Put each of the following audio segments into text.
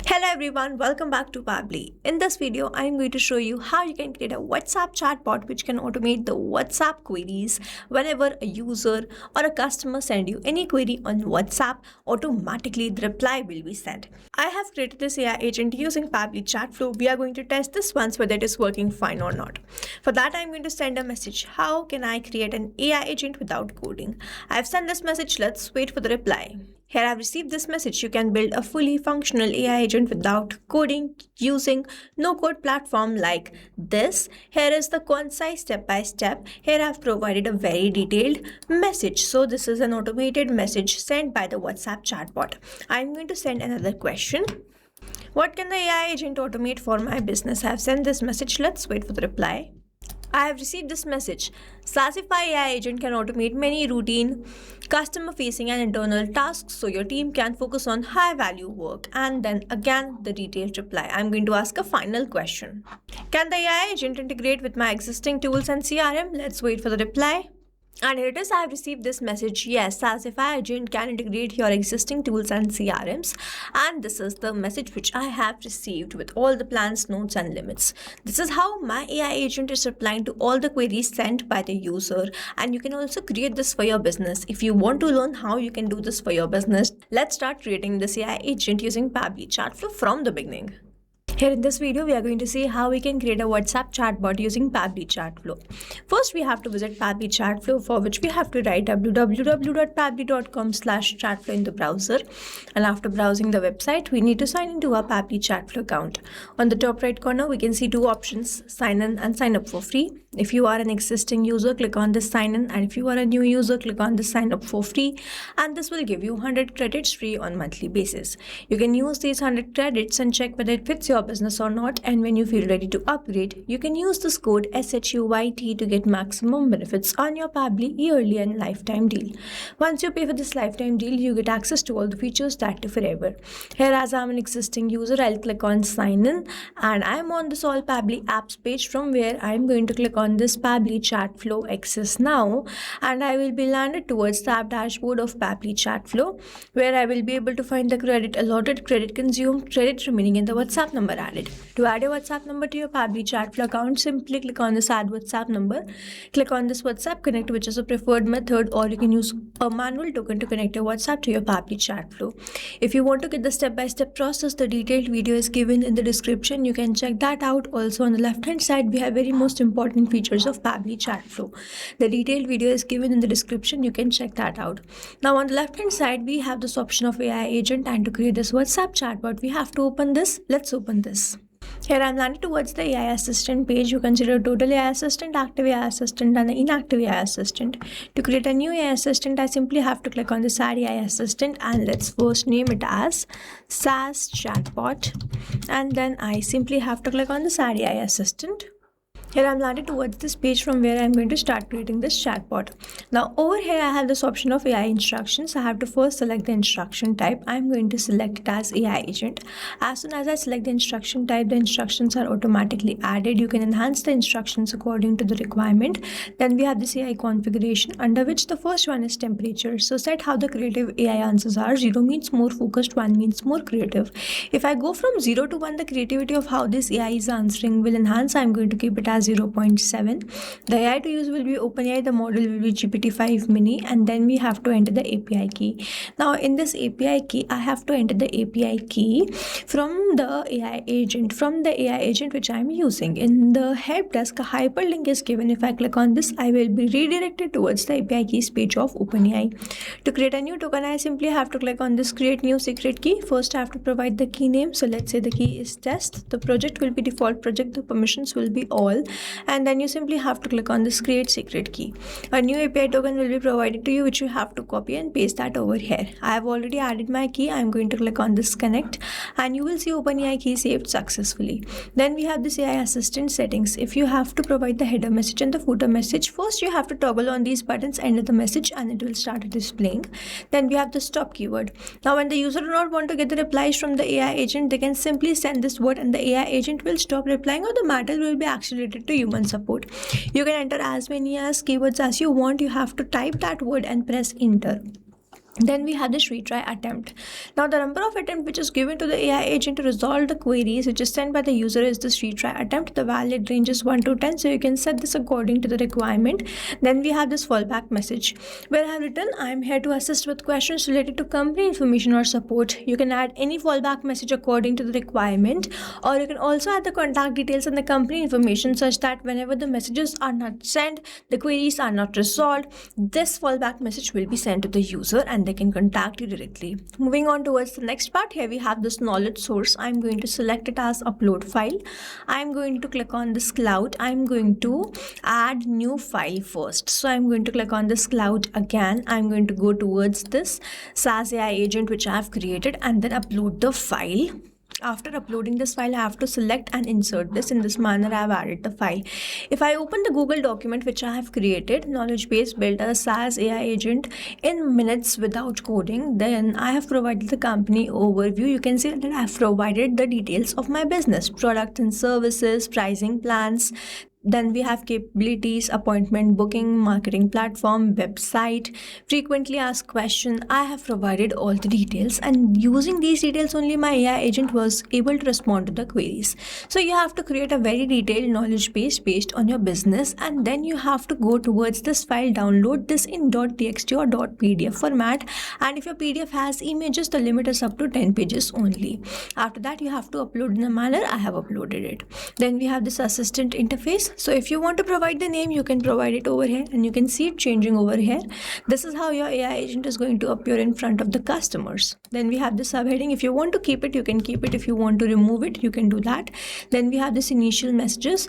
Hello everyone, welcome back to Pabbly. In this video, I am going to show you how you can create a WhatsApp chatbot which can automate the WhatsApp queries whenever a user or a customer send you any query on WhatsApp, automatically the reply will be sent. I have created this AI agent using Pabbly Chatflow. We are going to test this once whether it is working fine or not. For that, I am going to send a message. How can I create an AI agent without coding? I have sent this message. Let's wait for the reply. Here I have received this message. You can build a fully functional AI agent without coding using no-code platform like this. Here is the concise step-by-step. Here I have provided a very detailed message. So this is an automated message sent by the WhatsApp chatbot. I'm going to send another question. What can the AI agent automate for my business? I have sent this message. Let's wait for the reply. I have received this message. SaaS AI agent can automate many routine, customer-facing and internal tasks so your team can focus on high-value work. And then again, the detailed reply. I'm going to ask a final question. Can the AI agent integrate with my existing tools and CRM? Let's wait for the reply. And here it is, I have received this message. Yes, SaaS AI agent can integrate your existing tools and CRMs. And this is the message which I have received with all the plans, notes and limits. This is how my AI agent is replying to all the queries sent by the user. And you can also create this for your business. If you want to learn how you can do this for your business, let's start creating this AI agent using Pabbly Chatflow from the beginning. Here in this video, we are going to see how we can create a WhatsApp chatbot using Pabbly Chatflow. First, we have to visit Pabbly Chatflow, for which we have to write www.pabbly.com/chatflow in the browser. And after browsing the website, we need to sign into our Pabbly Chatflow account. On the top right corner, we can see two options, sign in and sign up for free. If you are an existing user, click on this sign in. And if you are a new user, click on this sign up for free. And this will give you 100 credits free on monthly basis. You can use these 100 credits and check whether it fits your business or not, and when you feel ready to upgrade, you can use this code SHUYT to get maximum benefits on your Pabbly yearly and lifetime deal. Once you pay for this lifetime deal, you get access to all the features that are forever. Here, as I'm an existing user, I'll click on sign in, and I'm on this all Pabbly apps page, from where I'm going to click on this Pabbly Chatflow access now, and I will be landed towards the app dashboard of Pabbly Chatflow, where I will be able to find the credit allotted, credit consumed, credit remaining in the WhatsApp number added. To add a WhatsApp number to your Pabbly Chatflow account, simply click on this add WhatsApp number. Click on this WhatsApp connect, which is a preferred method, or you can use a manual token to connect your WhatsApp to your Pabbly Chatflow. If you want to get the step-by-step process, the detailed video is given in the description. You can check that out. Also on the left-hand side, we have very most important features of Pabbly Chatflow. The detailed video is given in the description. You can check that out. Now on the left-hand side, we have this option of AI agent, and to create this WhatsApp chatbot, we have to open this. Let's open this. Here I'm landed towards the AI assistant page. You consider total AI assistant, active AI assistant and the inactive AI assistant. To create a new AI assistant, I simply have to click on this add AI assistant, and let's first name it as SaaS chatbot, and then I simply have to click on this add AI assistant. Here I'm landed towards this page, from where I'm going to start creating this chatbot. Now over here I have this option of AI instructions. I have to first select the instruction type. I'm going to select it as AI agent. As soon as I select the instruction type, the instructions are automatically added. You can enhance the instructions according to the requirement. Then we have this AI configuration, under which the first one is temperature. So set how the creative AI answers are. 0 means more focused, 1 means more creative. If I go from 0 to 1, the creativity of how this AI is answering will enhance. I'm going to keep it as 0.7. The AI to use will be OpenAI, the model will be GPT-5 mini, and then we have to enter the API key. Now in this API key, I have to enter the API key from the AI agent, which I am using. In the help desk, a hyperlink is given. If I click on this, I will be redirected towards the API keys page of OpenAI. To create a new token, I simply have to click on this create new secret key. First I have to provide the key name. So let's say the key is test. The project will be default project. The permissions will be all. And then you simply have to click on this create secret key. A new API token will be provided to you, which you have to copy and paste that over here. I have already added my key. I'm going to click on this connect, and you will see OpenAI key saved successfully. Then we have this AI assistant settings. If you have to provide the header message and the footer message, first you have to toggle on these buttons, enter the message, and it will start displaying. Then we have the stop keyword. Now when the user do not want to get the replies from the AI agent, they can simply send this word and the AI agent will stop replying, or the matter will be accelerated to human support. You can enter as many as keywords as you want. You have to type that word and press enter. Then we have this retry attempt. Now the number of attempts which is given to the AI agent to resolve the queries which is sent by the user is this retry attempt. The valid range is 1 to 10, so you can set this according to the requirement. Then we have this fallback message where I have written, I am here to assist with questions related to company information or support. You can add any fallback message according to the requirement, or you can also add the contact details and the company information such that whenever the messages are not sent, the queries are not resolved, this fallback message will be sent to the user and they can contact you directly. Moving on towards the next part, here we have this knowledge source. I'm going to select it as upload file. I'm going to click on this cloud. I'm going to add new file first. So I'm going to click on this cloud again. I'm going to go towards this SaaS AI agent which I have created and then upload the file. After uploading this file, I have to select and insert this. In this manner, I have added the file. If I open the Google document which I have created, knowledge base build a SaaS AI agent in minutes without coding, then I have provided the company overview. You can see that I have provided the details of my business, products and services, pricing plans. Then we have capabilities, appointment booking, marketing platform, website, frequently asked question. I have provided all the details, and using these details only my AI agent was able to respond to the queries. So you have to create a very detailed knowledge base based on your business, and then you have to go towards this file, download this in .txt or .pdf format. And if your PDF has images, the limit is up to 10 pages only. After that, you have to upload in the manner I have uploaded it. Then we have this assistant interface. So if you want to provide the name, you can provide it over here and you can see it changing over here. This is how your AI agent is going to appear in front of the customers. Then we have the subheading. If you want to keep it, you can keep it. If you want to remove it, you can do that. Then we have this initial messages.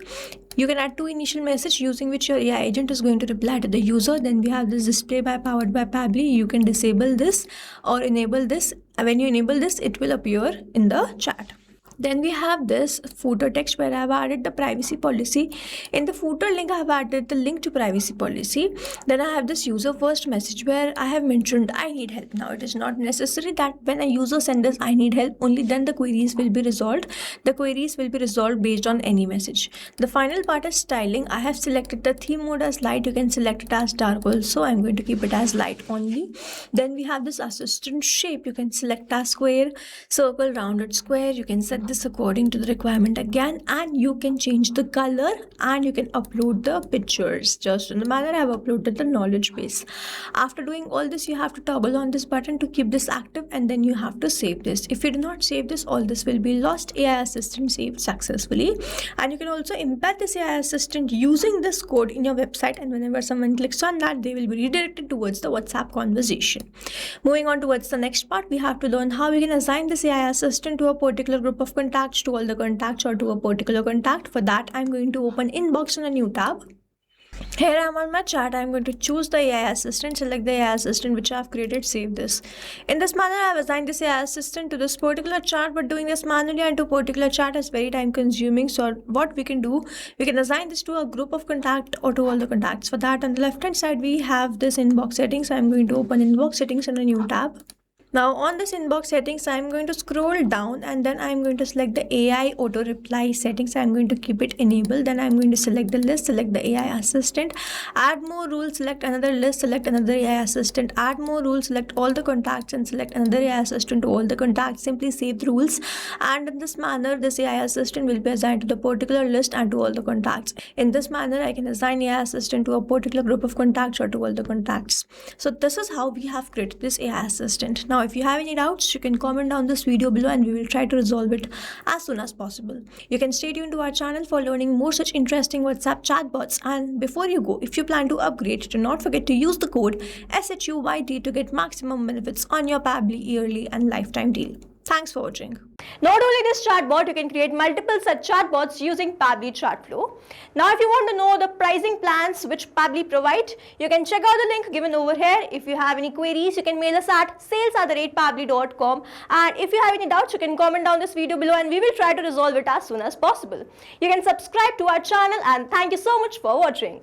You can add two initial messages using which your AI agent is going to reply to the user. Then we have this display by powered by Pabbly. You can disable this or enable this. When you enable this, it will appear in the chat. Then we have this footer text where I have added the privacy policy. In the footer link, I have added the link to privacy policy. Then I have this user first message where I have mentioned I need help. Now it is not necessary that when a user sends us I need help, only then the queries will be resolved. The queries will be resolved based on any message. The final part is styling. I have selected the theme mode as light. You can select it as dark also. I'm going to keep it as light only. Then we have this assistant shape. You can select as square, circle, rounded, square. You can set this according to the requirement again, and you can change the color and you can upload the pictures just in the manner I have uploaded the knowledge base. After doing all this, you have to toggle on this button to keep this active, and then you have to save this. If you do not save this, all this will be lost. AI assistant saved successfully. And you can also embed this AI assistant using this code in your website, and whenever someone clicks on that, they will be redirected towards the WhatsApp conversation. Moving on towards the next part, we have to learn how we can assign this AI assistant to a particular group of contacts, to all the contacts, or to a particular contact. For that, I'm going to open inbox in a new tab. Here I am on my chat. I'm going to choose the AI assistant, select the AI assistant which I have created, save this. In this manner, I have assigned this AI assistant to this particular chat, but doing this manually and to a particular chat is very time consuming. So what we can do, we can assign this to a group of contact or to all the contacts. For that, on the left hand side, we have this inbox settings. I'm going to open inbox settings in a new tab. Now on this inbox settings, I'm going to scroll down and then I'm going to select the AI auto reply settings. I'm going to keep it enabled. Then I'm going to select the list, select the AI assistant, add more rules, select another list, select another AI assistant, add more rules, select all the contacts and select another AI assistant to all the contacts. Simply save the rules, and in this manner, this AI assistant will be assigned to the particular list and to all the contacts. In this manner, I can assign AI assistant to a particular group of contacts or to all the contacts. So this is how we have created this AI assistant. Now, if you have any doubts, you can comment down this video below and we will try to resolve it as soon as possible. You can stay tuned to our channel for learning more such interesting WhatsApp chatbots. And before you go, if you plan to upgrade, do not forget to use the code SHUYT to get maximum benefits on your Pabbly yearly and lifetime deal. Thanks for watching. Not only this chatbot, you can create multiple such chatbots using Pabbly Chatflow. Now, if you want to know the pricing plans which Pabbly provide, you can check out the link given over here. If you have any queries, you can mail us at sales@pabbly.com. And if you have any doubts, you can comment down this video below and we will try to resolve it as soon as possible. You can subscribe to our channel, and thank you so much for watching.